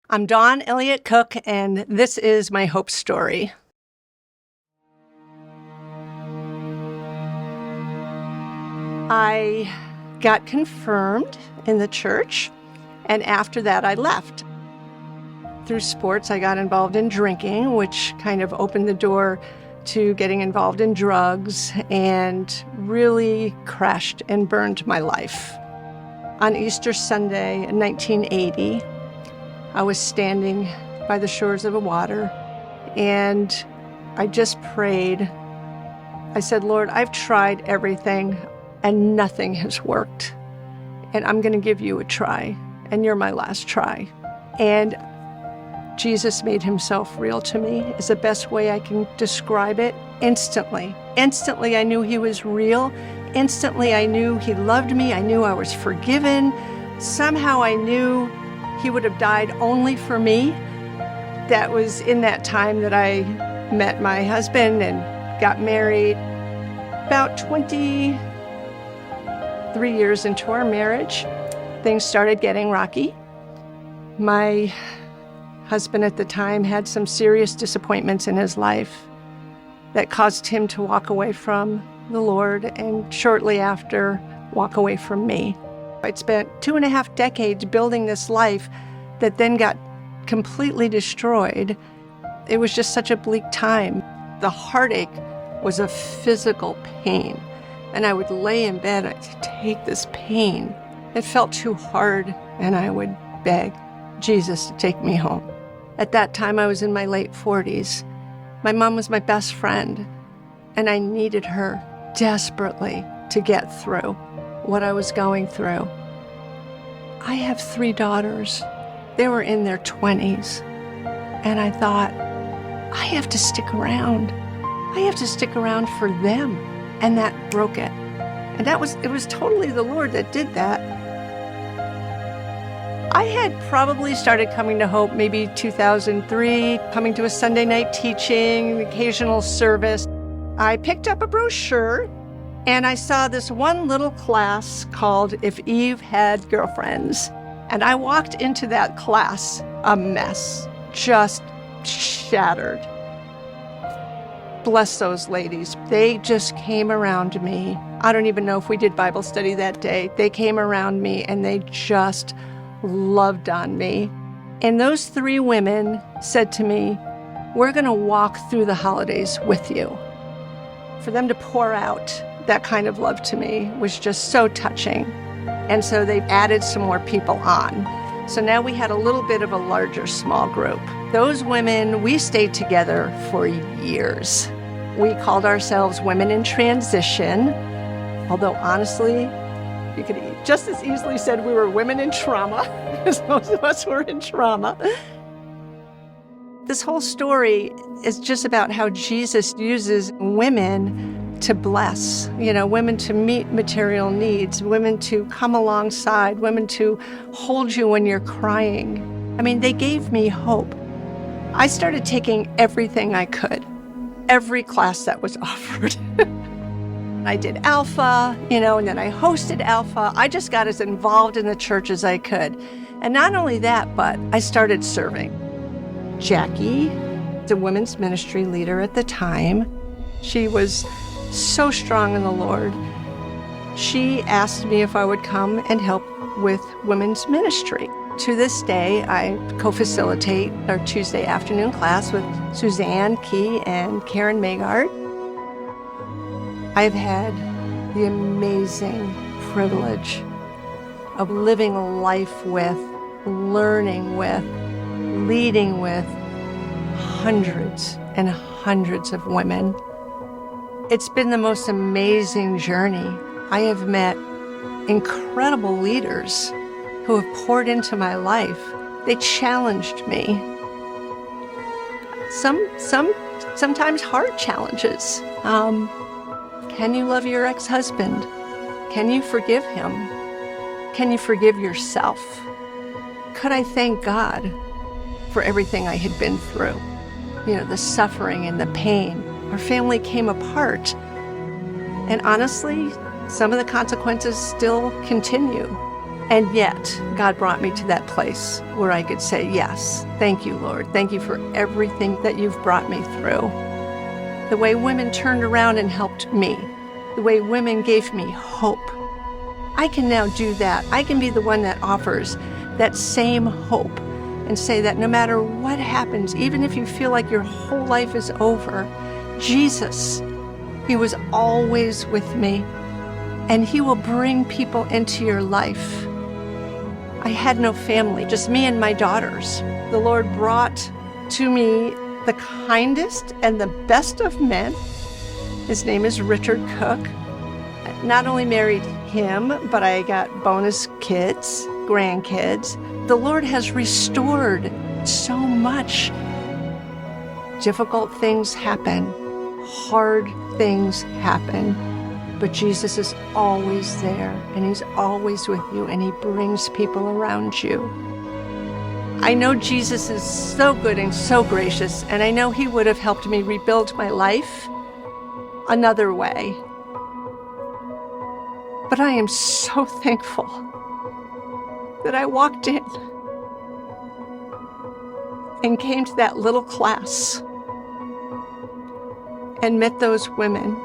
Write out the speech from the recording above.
I'm Dawn Elliott Cook, and this is my hope story. I got confirmed in the church, and after that I left. Through sports, I got involved in drinking, which kind of opened the door to getting involved in drugs and really crashed and burned my life. On Easter Sunday in 1980, I was standing by the shores of a water, and I just prayed. I said, Lord, I've tried everything, and nothing has worked. And I'm going to give you a try, and you're my last try. And Jesus made himself real to me is the best way I can describe it. Instantly. Instantly, I knew he was real. Instantly, I knew he loved me. I knew I was forgiven. Somehow I knew he would have died only for me. That was in that time that I met my husband and got married. About 23 years into our marriage, things started getting rocky. My husband at the time had some serious disappointments in his life that caused him to walk away from the Lord and shortly after walk away from me. I'd spent 2.5 decades building this life that then got completely destroyed. It was just such a bleak time. The heartache was a physical pain, and I would lay in bed and I'd take this pain. It felt too hard, and I would beg Jesus to take me home. At that time, I was in my late 40s. My mom was my best friend, and I needed her desperately to get through what I was going through. I have 3 daughters. They were in their 20s, and I thought, I have to stick around. I have to stick around for them, and that broke it. And it was totally the Lord that did that. I had probably started coming to Hope maybe 2003, coming to a Sunday night teaching, occasional service. I picked up a brochure, and I saw this one little class called If Eve Had Girlfriends. And I walked into that class a mess, just shattered. Bless those ladies. They just came around me. I don't even know if we did Bible study that day. They came around me and they just loved on me. And those 3 women said to me, we're going to walk through the holidays with you. For them to pour out that kind of love to me was just so touching. And so they added some more people on. So now we had a little bit of a larger small group. Those women, we stayed together for years. We called ourselves Women in Transition, although honestly, you could just as easily said we were women in trauma, because most of us were in trauma. This whole story is just about how Jesus uses women to bless, women to meet material needs, women to come alongside, women to hold you when you're crying. I mean, they gave me hope. I started taking everything I could, every class that was offered. I did Alpha, and then I hosted Alpha. I just got as involved in the church as I could. And not only that, but I started serving. Jackie, the women's ministry leader at the time, she was so strong in the Lord. She asked me if I would come and help with women's ministry. To this day, I co-facilitate our Tuesday afternoon class with Suzanne Key and Karen Magard. I've had the amazing privilege of living a life with, learning with, leading with hundreds and hundreds of women. It's been the most amazing journey. I have met incredible leaders who have poured into my life. They challenged me. Sometimes hard challenges. Can you love your ex-husband? Can you forgive him? Can you forgive yourself? Could I thank God for everything I had been through? The suffering and the pain. Our family came apart. And honestly, some of the consequences still continue. And yet, God brought me to that place where I could say, yes, thank you, Lord. Thank you for everything that you've brought me through. The way women turned around and helped me. The way women gave me hope. I can now do that. I can be the one that offers that same hope and say that no matter what happens, even if you feel like your whole life is over, Jesus, he was always with me, and he will bring people into your life. I had no family, just me and my daughters. The Lord brought to me the kindest and the best of men. His name is Richard Cook. I not only married him, but I got bonus kids, grandkids. The Lord has restored so much. Difficult things happen, hard things happen, but Jesus is always there, and he's always with you, and he brings people around you. I know Jesus is so good and so gracious, and I know he would have helped me rebuild my life another way. But I am so thankful that I walked in and came to that little class and met those women